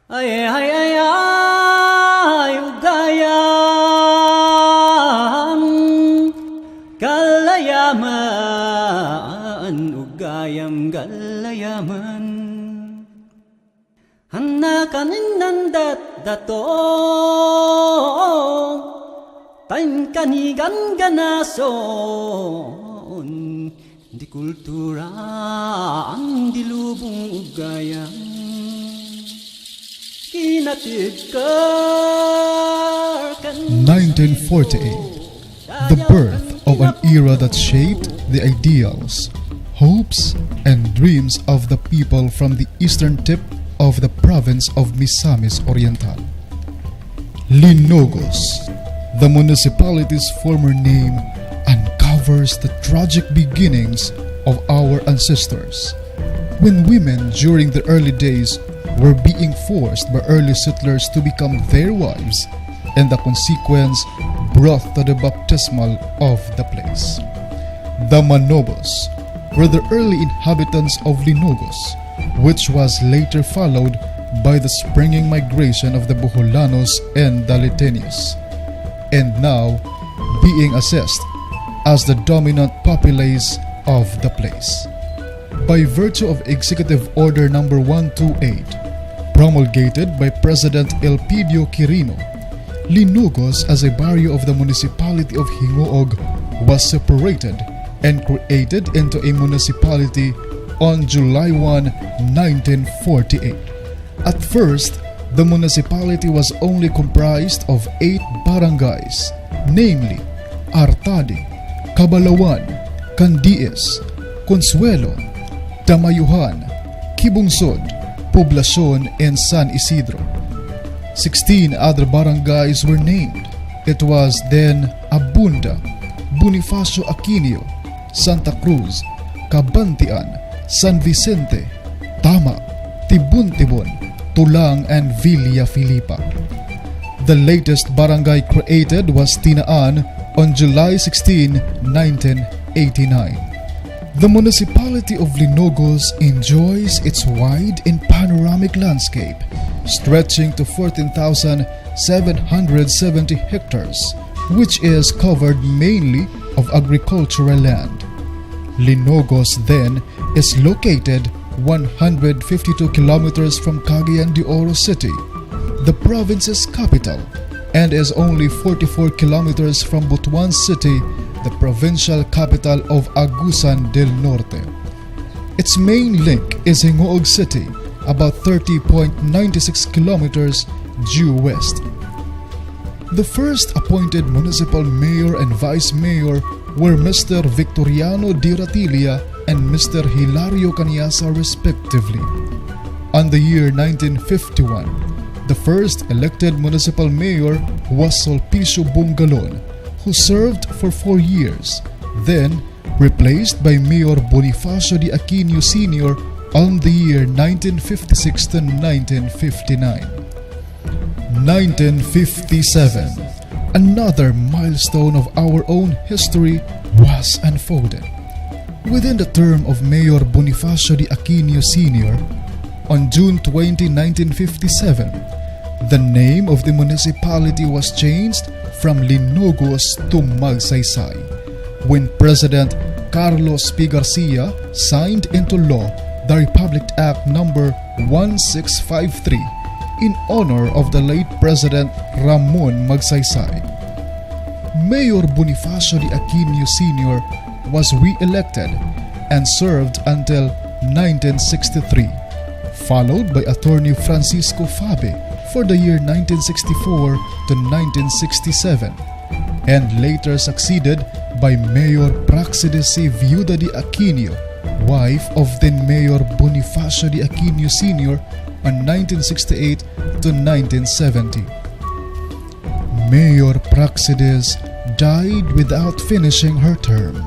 Ay, ay, ay, ay, ugayam, galayaman, ugayam, galayaman. Hanakan nandat dato, taim kanigan ganason, di kultura ang dilubong ugayam. 1948, the birth of an era that shaped the ideals, hopes, and dreams of the people from the eastern tip of the province of Misamis Oriental. Linogos, the municipality's former name, uncovers the tragic beginnings of our ancestors, when women during the early days were being forced by early settlers to become their wives, and the consequence brought to the baptismal of the place. The Manobos were the early inhabitants of Linogos, which was later followed by the springing migration of the Boholanos and the Leyteños, and now being assessed as the dominant populace of the place. By virtue of Executive Order No. 128, promulgated by President Elpedio Quirino, Linogos as a barrio of the Municipality of Gingoog was separated and created into a municipality on July 1, 1948. At first, the municipality was only comprised of 8 barangays, namely Artadi, Cabalawan, Kandiis, Consuelo, Damayuhan, Kibungsod, Poblacion and San Isidro. 16 other barangays were named. It was then Abunda, Bonifacio Aquiño, Santa Cruz, Cabantian, San Vicente, Tama, Tibon-Tibon, Tulang and Villa Felipa. The latest barangay created was Tinaan on July 16, 1989. The municipality of Linogos enjoys its wide and panoramic landscape, stretching to 14,770 hectares, which is covered mainly of agricultural land. Linogos then is located 152 kilometers from Cagayan de Oro City, the province's capital, and is only 44 kilometers from Butuan City, the provincial capital of Agusan del Norte. Its main link is Gingoog City, about 30.96 kilometers due west. The first appointed municipal mayor and vice mayor were Mr. Victoriano Di Ratilia and Mr. Hilario Caniasa respectively. On the year 1951, the first elected municipal mayor was Sulpicio Bungalon, who served for 4 years, then replaced by Mayor Bonifacio Aquiño Sr. on the year 1956 to 1959. 1957, another milestone of our own history was unfolded. Within the term of Mayor Bonifacio Aquiño Sr., on June 20, 1957, the name of the municipality was changed from Linogos to Magsaysay, when President Carlos P. Garcia signed into law the Republic Act No. 1653 in honor of the late President Ramon Magsaysay. Mayor Bonifacio Aquiño Sr. was re-elected and served until 1963, followed by Attorney Francisco Fabe for the year 1964 to 1967, and later succeeded by Mayor Praxedese Viuda de Aquino, wife of then Mayor Bonifacio Aquiño Sr. on 1968 to 1970. Mayor Praxedes died without finishing her term.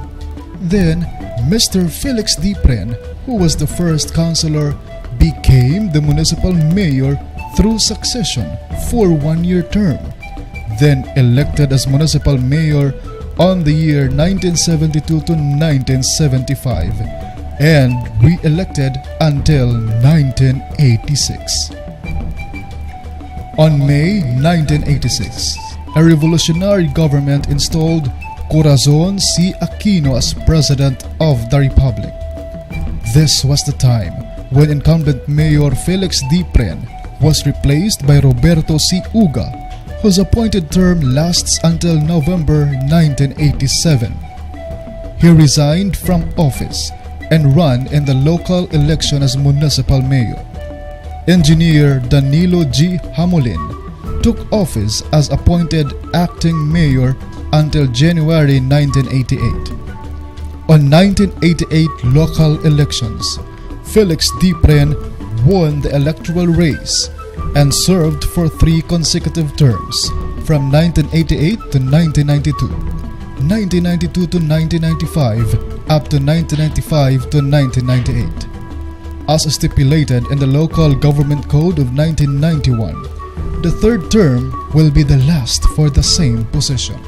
Then, Mr. Felix Dipren, who was the first councilor, became the municipal mayor through succession for 1-year term, then elected as municipal mayor on the year 1972 to 1975, and re-elected until 1986. On May 1986, a revolutionary government installed Corazon C. Aquino as President of the Republic. This was the time when incumbent Mayor Felix D. Pren was replaced by Roberto C. Uga, whose appointed term lasts until November 1987. He resigned from office and ran in the local election as municipal mayor. Engineer Danilo G. Hamulin took office as appointed acting mayor until January 1988. On 1988 local elections, Felix D. Pren won the electoral race and served for 3 consecutive terms from 1988 to 1992, 1992 to 1995, up to 1995 to 1998. As stipulated in the Local Government Code of 1991, the third term will be the last for the same position.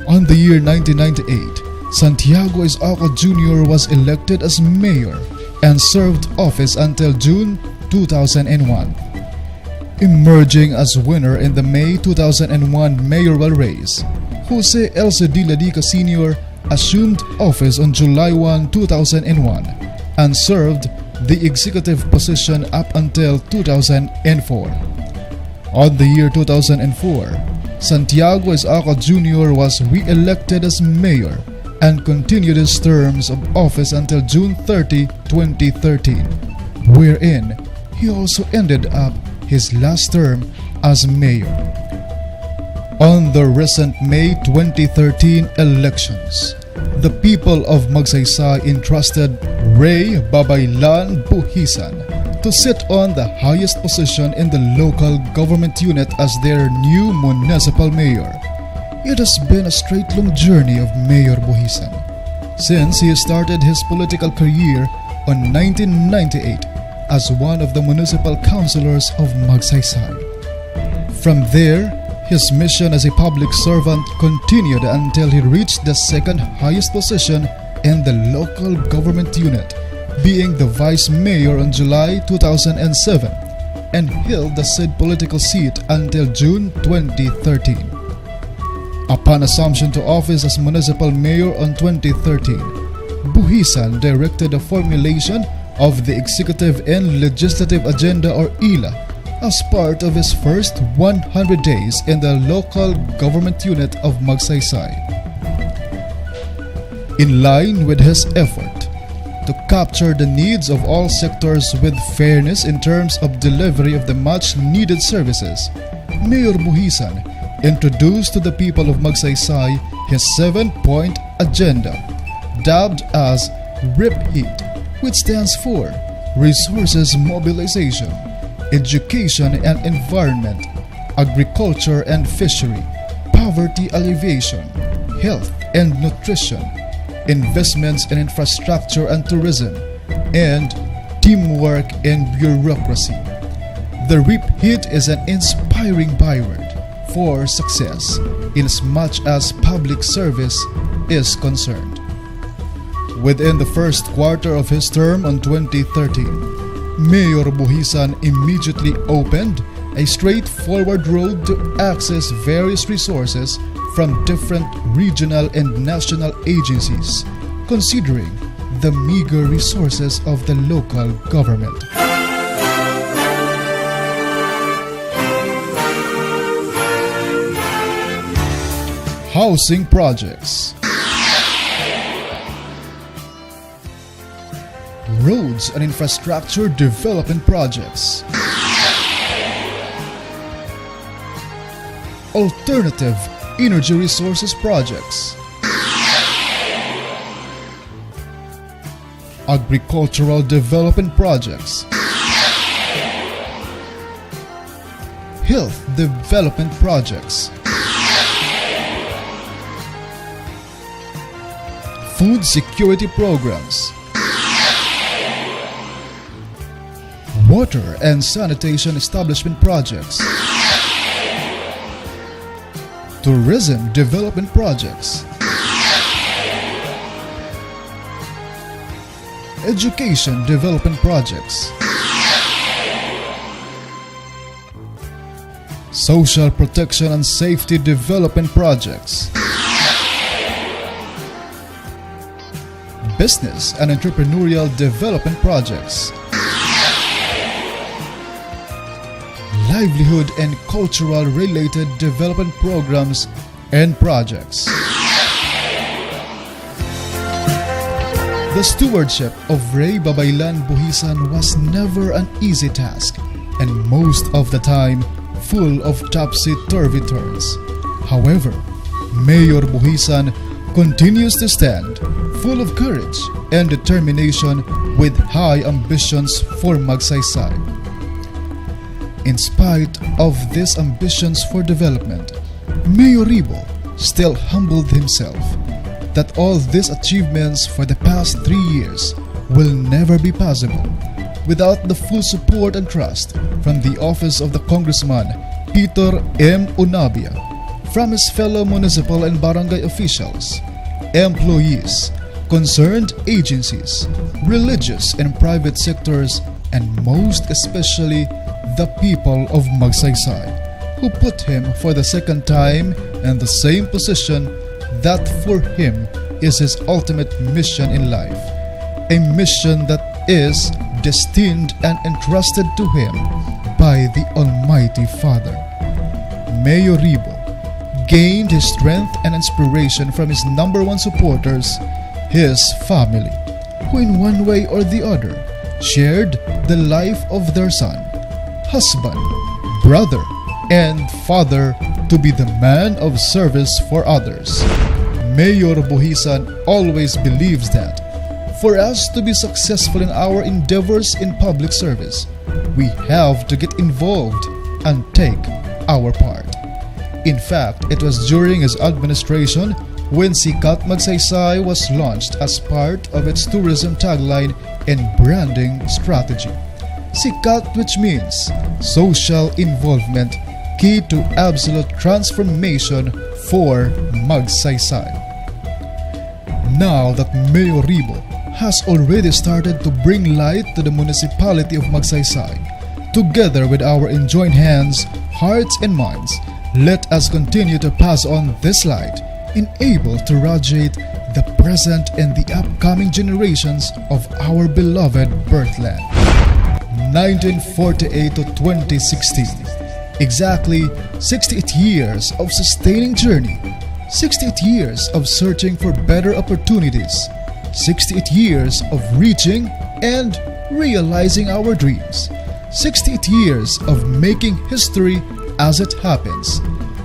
On the year 1998, Santiago Isaco Jr. was elected as mayor and served office until June 2001. Emerging as winner in the May 2001 mayoral race, Jose L. Cediladica Sr. assumed office on July 1, 2001 and served the executive position up until 2004. On the year 2004, Santiago Isaco Jr. was re-elected as mayor and continued his terms of office until June 30, 2013, wherein he also ended up his last term as mayor. On the recent May 2013 elections, the people of Magsaysay entrusted Ray Babaylan Buhisan to sit on the highest position in the local government unit as their new municipal mayor. It has been a straight-long journey of Mayor Buhisan since he started his political career on 1998 as one of the municipal councilors of Magsaysay. From there, his mission as a public servant continued until he reached the second highest position in the local government unit, being the vice mayor on July 2007, and held the said political seat until June 2013. Upon assumption to office as municipal mayor on 2013, Buhisan directed the formulation of the Executive and Legislative Agenda or ELA as part of his first 100 days in the local government unit of Magsaysay. In line with his effort to capture the needs of all sectors with fairness in terms of delivery of the much-needed services, Mayor Buhisan introduced to the people of Magsaysay his 7-point agenda, dubbed as RIP-HEAT, which stands for Resources Mobilization, Education and Environment, Agriculture and Fishery, Poverty Alleviation, Health and Nutrition, Investments in Infrastructure and Tourism, and Teamwork and Bureaucracy. The RIP-HEAT is an inspiring byword for success inasmuch as public service is concerned. Within the first quarter of his term on 2013, Mayor Buhisan immediately opened a straightforward road to access various resources from different regional and national agencies, considering the meager resources of the local government. Housing projects, roads and infrastructure development projects, alternative energy resources projects, agricultural development projects, health development projects, food security programs, water and sanitation establishment projects, tourism development projects, education development projects, social protection and safety development projects, business and entrepreneurial development projects, livelihood and cultural related development programs and projects. The stewardship of Rey Babaylan Buhisan was never an easy task, and most of the time full of topsy-turvy turns. However, Mayor Buhisan continues to stand full of courage and determination with high ambitions for Magsaysay. In spite of these ambitions for development, Mayor Ribo still humbled himself that all these achievements for the past 3 years will never be possible without the full support and trust from the office of the Congressman Peter M. Unabia, from his fellow municipal and barangay officials, employees, concerned agencies, religious and private sectors, and most especially the people of Magsaysay, who put him for the second time in the same position that for him is his ultimate mission in life, a mission that is destined and entrusted to him by the Almighty Father. Mayor Ribo gained his strength and inspiration from his number one supporters, his family, who in one way or the other shared the life of their son, husband, brother, and father to be the man of service for others. Mayor Buhisan always believes that for us to be successful in our endeavors in public service, we have to get involved and take our part. In fact, it was during his administration when Sikat Magsaysay was launched as part of its tourism tagline and branding strategy. Sikat, which means social involvement, key to absolute transformation for Magsaysay. Now that Mayor Ribo has already started to bring light to the Municipality of Magsaysay, together with our enjoined hands, hearts and minds, let us continue to pass on this light, enable to radiate the present and the upcoming generations of our beloved birthland. 1948 to 2016, exactly 68 years of sustaining journey, 68 years of searching for better opportunities, 68 years of reaching and realizing our dreams, 68 years of making history as it happens.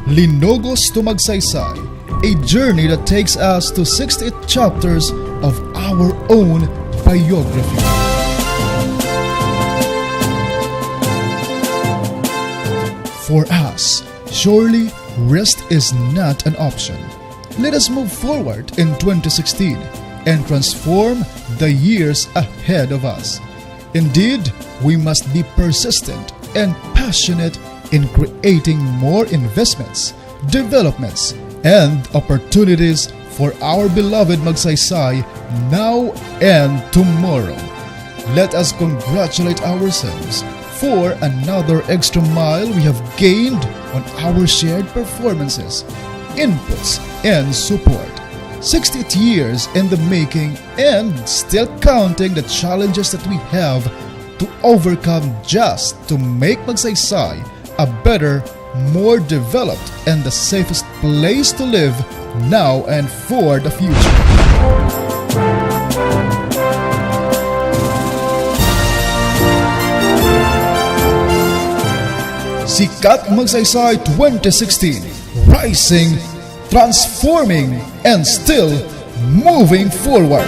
Linogos to Magsaysay, a journey that takes us to 68 chapters of our own biography. For us, surely rest is not an option. Let us move forward in 2016 and transform the years ahead of us. Indeed, we must be persistent and passionate in creating more investments, developments, and opportunities for our beloved Magsaysay now and tomorrow. Let us congratulate ourselves for another extra mile we have gained on our shared performances, inputs, and support. 68 years in the making and still counting the challenges that we have to overcome just to make Magsaysay a better, more developed, and the safest place to live now and for the future. Sikat Magsaysay 2016, rising, transforming, and still moving forward.